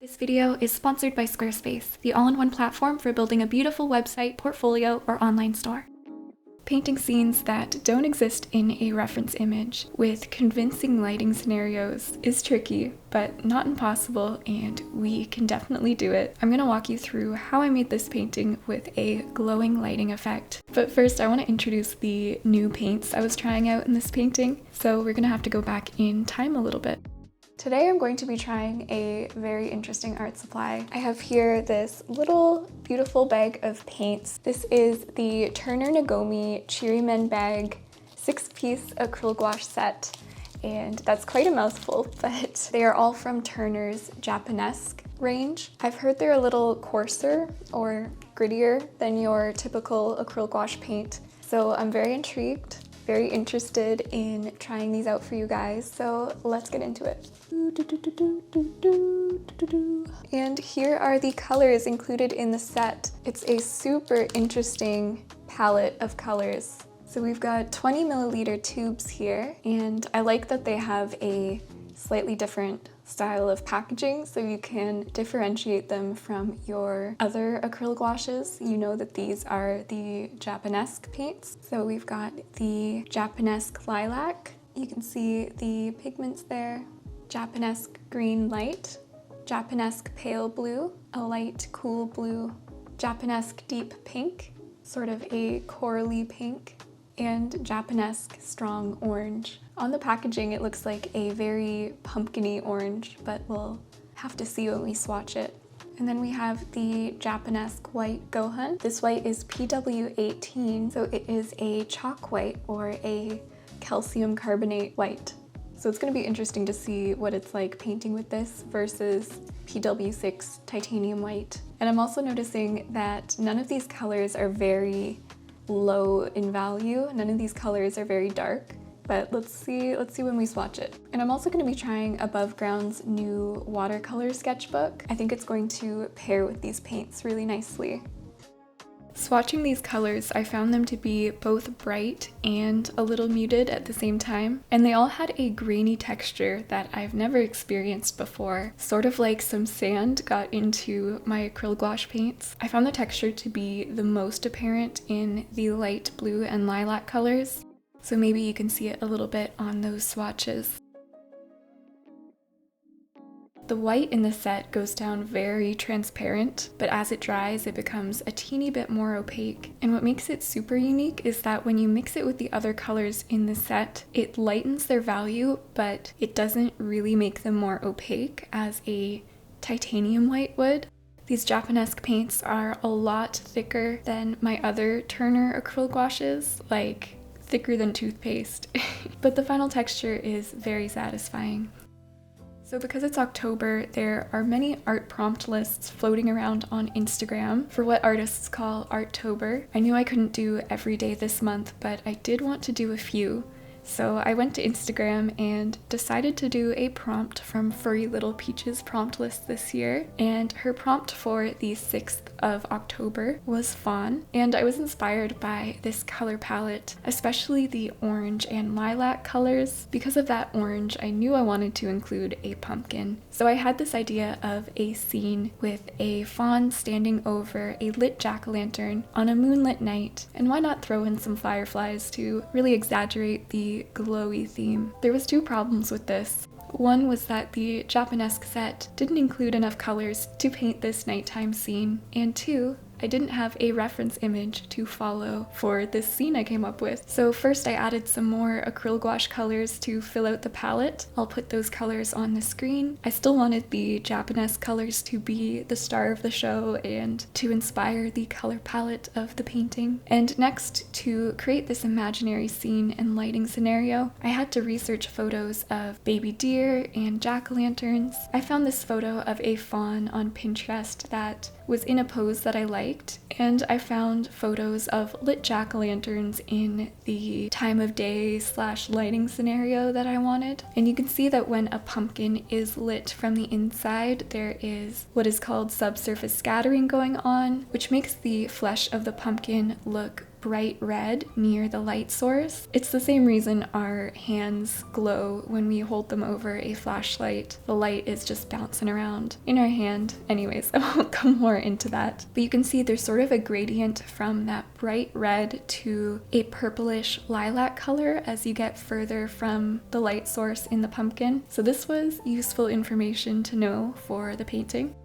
This video is sponsored by Squarespace, the all-in-one platform for building a beautiful website, portfolio, or online store. Painting scenes that don't exist in a reference image with convincing lighting scenarios is tricky, but not impossible, and we can definitely do it. I'm gonna walk you through how I made this painting with a glowing lighting effect. But first, I want to introduce the new paints I was trying out in this painting, so we're gonna have to go back in time a little bit. Today I'm going to be trying a very interesting art supply. I have here this little beautiful bag of paints. This is the Turner Nagomi Cheery Men bag 6-piece acryl gouache set, and that's quite a mouthful, but they are all from Turner's Japanesque range. I've heard they're a little coarser or grittier than your typical acryl gouache paint, so I'm very intrigued. Very interested in trying these out for you guys, so let's get into it. And here are the colors included in the set. It's a super interesting palette of colors. So we've got 20 milliliter tubes here, and I like that they have a slightly different style of packaging so you can differentiate them from your other acryl gouaches. You know that these are the Japanesque paints. So we've got the Japanesque lilac. You can see the pigments there. Japanesque green light, Japanesque pale blue, a light cool blue, Japanesque deep pink, sort of a corally pink, and Japanesque strong orange. On the packaging, it looks like a very pumpkin-y orange, but we'll have to see when we swatch it. And then we have the Japanesque white gohan. This white is PW18, so it is a chalk white or a calcium carbonate white. So it's going to be interesting to see what it's like painting with this versus PW6 titanium white. And I'm also noticing that none of these colors are very low in value. None of these colors are very dark, but let's see when we swatch it. And I'm also going to be trying Above Ground's new watercolor sketchbook. I think it's going to pair with these paints really nicely. Swatching these colors, I found them to be both bright and a little muted at the same time, and they all had a grainy texture that I've never experienced before, sort of like some sand got into my acryl gouache paints. I found the texture to be the most apparent in the light blue and lilac colors, so maybe you can see it a little bit on those swatches. The white in the set goes down very transparent, but as it dries, it becomes a teeny bit more opaque. And what makes it super unique is that when you mix it with the other colors in the set, it lightens their value, but it doesn't really make them more opaque as a titanium white would. These Japanesque paints are a lot thicker than my other Turner acryl gouaches, like thicker than toothpaste. But the final texture is very satisfying. So because it's October, there are many art prompt lists floating around on Instagram for what artists call Arttober. I knew I couldn't do every day this month, but I did want to do a few. So I went to Instagram and decided to do a prompt from Furry Little Peach's prompt list this year. And her prompt for the 6th of October was fawn. And I was inspired by this color palette, especially the orange and lilac colors. Because of that orange, I knew I wanted to include a pumpkin. So I had this idea of a scene with a fawn standing over a lit jack-o'-lantern on a moonlit night. And why not throw in some fireflies to really exaggerate the glowy theme. There was two problems with this. One was that the Japanesque set didn't include enough colors to paint this nighttime scene, and two, I didn't have a reference image to follow for this scene I came up with. So first I added some more acryl gouache colors to fill out the palette. I'll put those colors on the screen. I still wanted the Japanesque colors to be the star of the show and to inspire the color palette of the painting. And next, to create this imaginary scene and lighting scenario, I had to research photos of baby deer and jack-o'-lanterns. I found this photo of a fawn on Pinterest that was in a pose that I liked, and I found photos of lit jack-o'-lanterns in the time of day / lighting scenario that I wanted. And you can see that when a pumpkin is lit from the inside, there is what is called subsurface scattering going on, which makes the flesh of the pumpkin look bright red near the light source. It's the same reason our hands glow when we hold them over a flashlight. The light is just bouncing around in our hand. Anyways, I won't go more into that. But you can see there's sort of a gradient from that bright red to a purplish lilac color as you get further from the light source in the pumpkin. So this was useful information to know for the painting.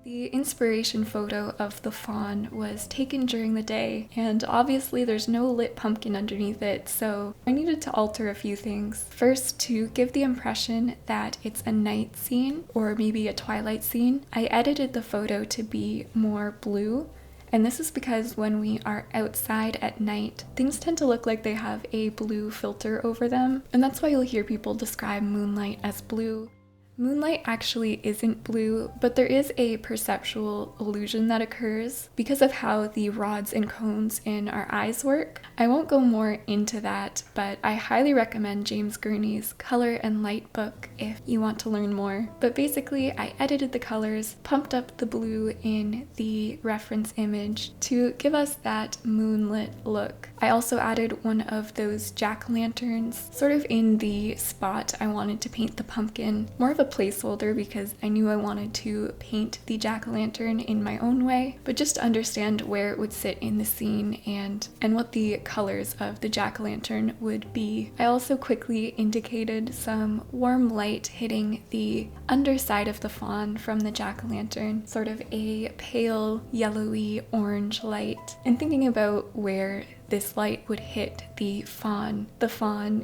The inspiration photo of the fawn was taken during the day, and obviously there's no lit pumpkin underneath it, so I needed to alter a few things. First, to give the impression that it's a night scene, or maybe a twilight scene, I edited the photo to be more blue. And this is because when we are outside at night, things tend to look like they have a blue filter over them, and that's why you'll hear people describe moonlight as blue. Moonlight actually isn't blue, but there is a perceptual illusion that occurs because of how the rods and cones in our eyes work. I won't go more into that, but I highly recommend James Gurney's Color and Light book if you want to learn more. But basically, I edited the colors, pumped up the blue in the reference image to give us that moonlit look. I also added one of those jack-o'-lanterns sort of in the spot I wanted to paint the pumpkin, more of a placeholder because I knew I wanted to paint the jack-o'-lantern in my own way, but just to understand where it would sit in the scene and what the colors of the jack-o'-lantern would be. I also quickly indicated some warm light hitting the underside of the fawn from the jack-o'-lantern, sort of a pale yellowy orange light, and thinking about where this light would hit the fawn,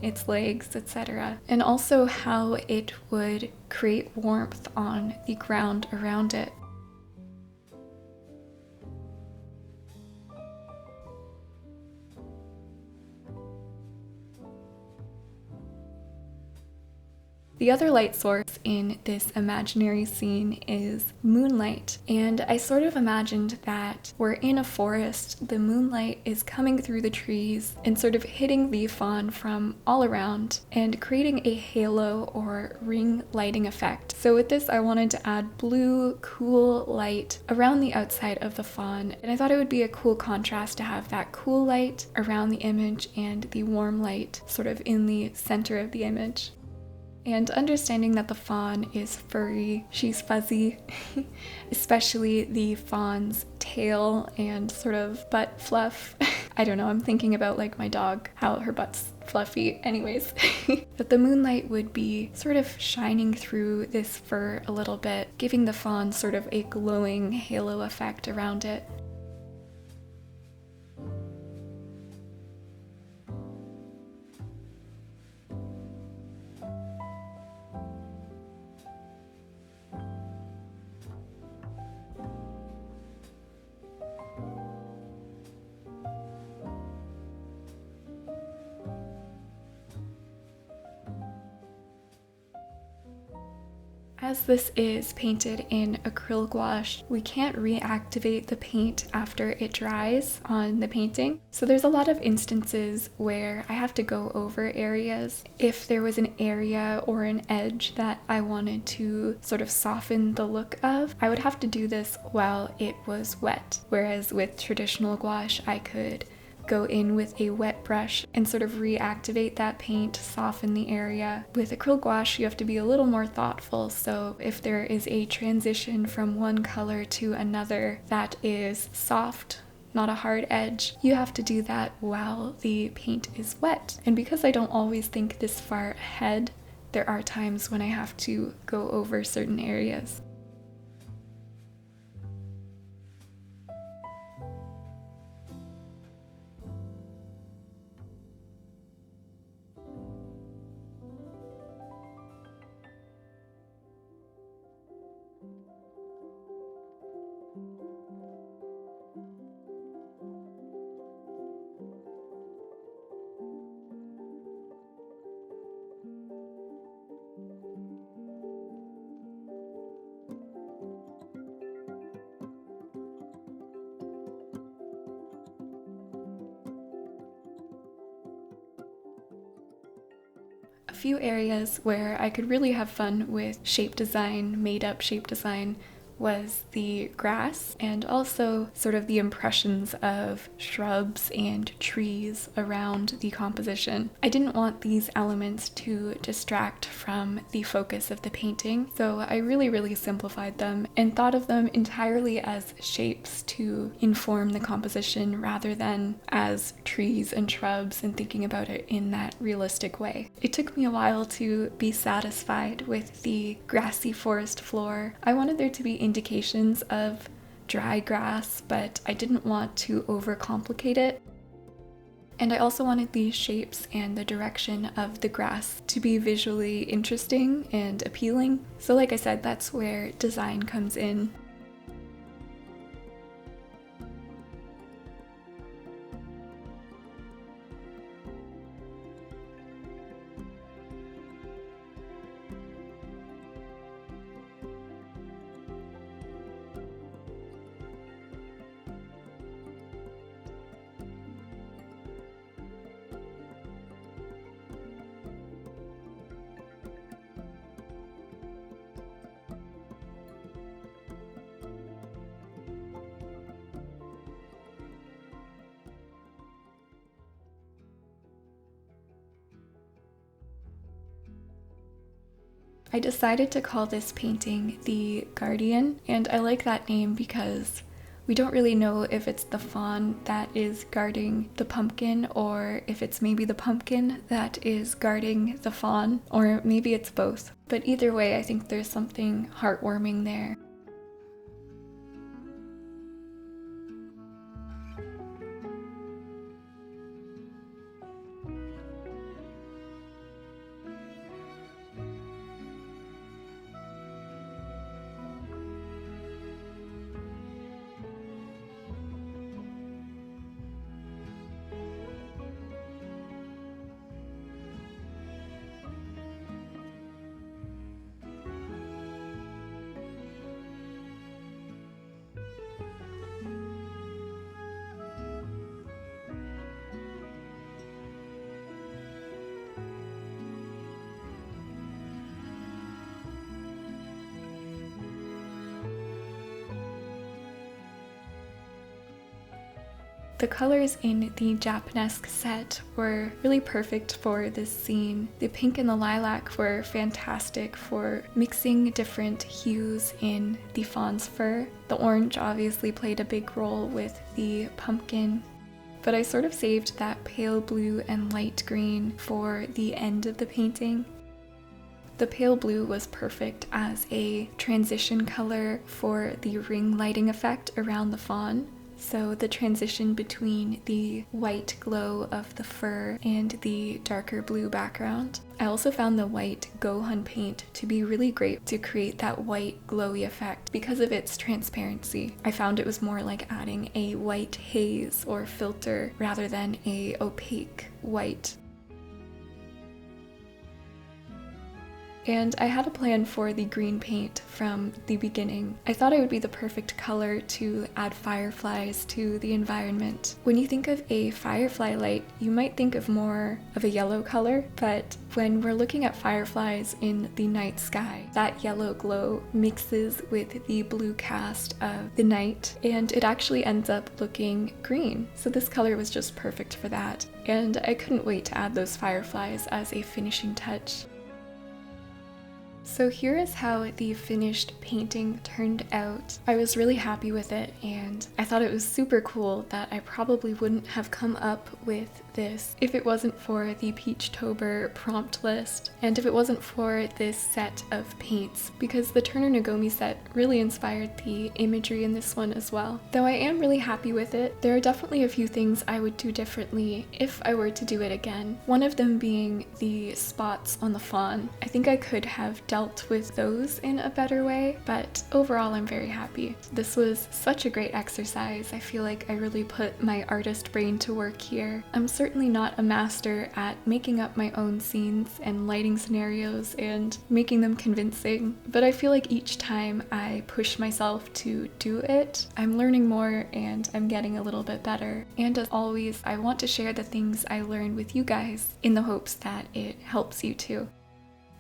its legs, etc. And also how it would create warmth on the ground around it. The other light source in this imaginary scene is moonlight, and I sort of imagined that we're in a forest, the moonlight is coming through the trees and sort of hitting the fawn from all around and creating a halo or ring lighting effect. So with this, I wanted to add blue, cool light around the outside of the fawn, and I thought it would be a cool contrast to have that cool light around the image and the warm light sort of in the center of the image. And understanding that the fawn is furry, she's fuzzy, especially the fawn's tail and sort of butt fluff. I don't know, I'm thinking about like my dog, how her butt's fluffy. Anyways, but the moonlight would be sort of shining through this fur a little bit, giving the fawn sort of a glowing halo effect around it. As this is painted in acryl gouache, we can't reactivate the paint after it dries on the painting. So there's a lot of instances where I have to go over areas. If there was an area or an edge that I wanted to sort of soften the look of, I would have to do this while it was wet. Whereas with traditional gouache, I could go in with a wet brush and sort of reactivate that paint, soften the area. With acryl gouache, you have to be a little more thoughtful, so if there is a transition from one color to another that is soft, not a hard edge, you have to do that while the paint is wet. And because I don't always think this far ahead, there are times when I have to go over certain areas. A few areas where I could really have fun with shape design, made up shape design, was the grass and also sort of the impressions of shrubs and trees around the composition. I didn't want these elements to distract from the focus of the painting, so I really simplified them and thought of them entirely as shapes to inform the composition rather than as trees and shrubs and thinking about it in that realistic way. It took me a while to be satisfied with the grassy forest floor. I wanted there to be indications of dry grass, but I didn't want to overcomplicate it. And I also wanted the shapes and the direction of the grass to be visually interesting and appealing. So like I said, that's where design comes in. I decided to call this painting The Guardian, and I like that name because we don't really know if it's the fawn that is guarding the pumpkin or if it's maybe the pumpkin that is guarding the fawn, or maybe it's both. But either way, I think there's something heartwarming there. The colors in the Japanesque set were really perfect for this scene. The pink and the lilac were fantastic for mixing different hues in the fawn's fur. The orange obviously played a big role with the pumpkin, but I sort of saved that pale blue and light green for the end of the painting. The pale blue was perfect as a transition color for the ring lighting effect around the fawn. So the transition between the white glow of the fur and the darker blue background. I also found the white Gohan paint to be really great to create that white glowy effect because of its transparency. I found it was more like adding a white haze or filter rather than a opaque white. And I had a plan for the green paint from the beginning. I thought it would be the perfect color to add fireflies to the environment. When you think of a firefly light, you might think of more of a yellow color, but when we're looking at fireflies in the night sky, that yellow glow mixes with the blue cast of the night, and it actually ends up looking green. So this color was just perfect for that, and I couldn't wait to add those fireflies as a finishing touch. So here is how the finished painting turned out. I was really happy with it, and I thought it was super cool that I probably wouldn't have come up with this if it wasn't for the Peachtober prompt list, and if it wasn't for this set of paints, because the Turner Nagomi set really inspired the imagery in this one as well. Though I am really happy with it, there are definitely a few things I would do differently if I were to do it again. One of them being the spots on the fawn. I think I could have dealt with those in a better way, but overall I'm very happy. This was such a great exercise. I feel like I really put my artist brain to work here. I'm certainly not a master at making up my own scenes and lighting scenarios and making them convincing, but I feel like each time I push myself to do it, I'm learning more and I'm getting a little bit better. And as always, I want to share the things I learn with you guys in the hopes that it helps you too.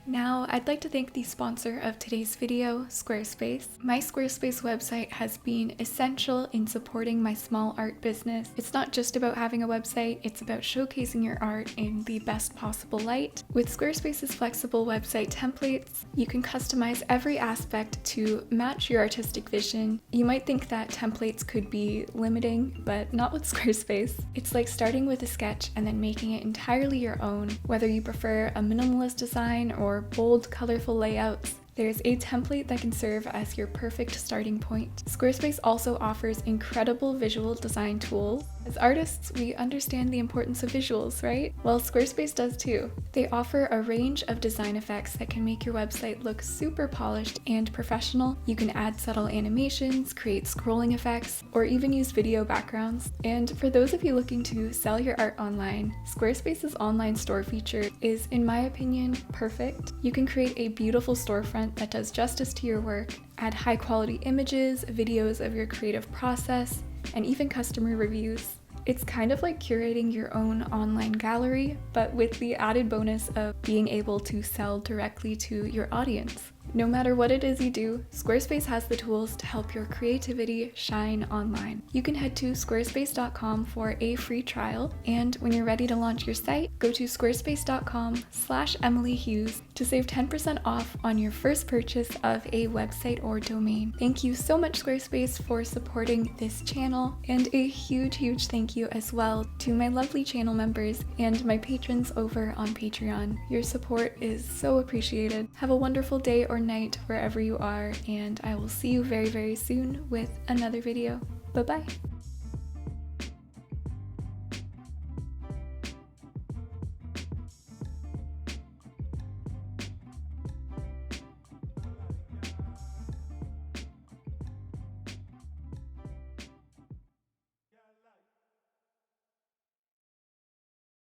Now, I'd like to thank the sponsor of today's video, Squarespace. My Squarespace website has been essential in supporting my small art business. It's not just about having a website, it's about showcasing your art in the best possible light. With Squarespace's flexible website templates, you can customize every aspect to match your artistic vision. You might think that templates could be limiting, but not with Squarespace. It's like starting with a sketch and then making it entirely your own, whether you prefer a minimalist design or bold, colorful layouts. There's a template that can serve as your perfect starting point. Squarespace also offers incredible visual design tools. As artists, we understand the importance of visuals, right? Well, Squarespace does too. They offer a range of design effects that can make your website look super polished and professional. You can add subtle animations, create scrolling effects, or even use video backgrounds. And for those of you looking to sell your art online, Squarespace's online store feature is, in my opinion, perfect. You can create a beautiful storefront that does justice to your work, add high quality images, videos of your creative process, and even customer reviews. It's kind of like curating your own online gallery, but with the added bonus of being able to sell directly to your audience. No matter what it is you do, Squarespace has the tools to help your creativity shine online. You can head to squarespace.com for a free trial, and when you're ready to launch your site, go to squarespace.com/EmilyHughes to save 10% off on your first purchase of a website or domain. Thank you so much, Squarespace, for supporting this channel, and a huge thank you as well to my lovely channel members and my patrons over on Patreon. Your support is so appreciated. Have a wonderful day or night wherever you are, and I will see you very soon with another video. Bye bye.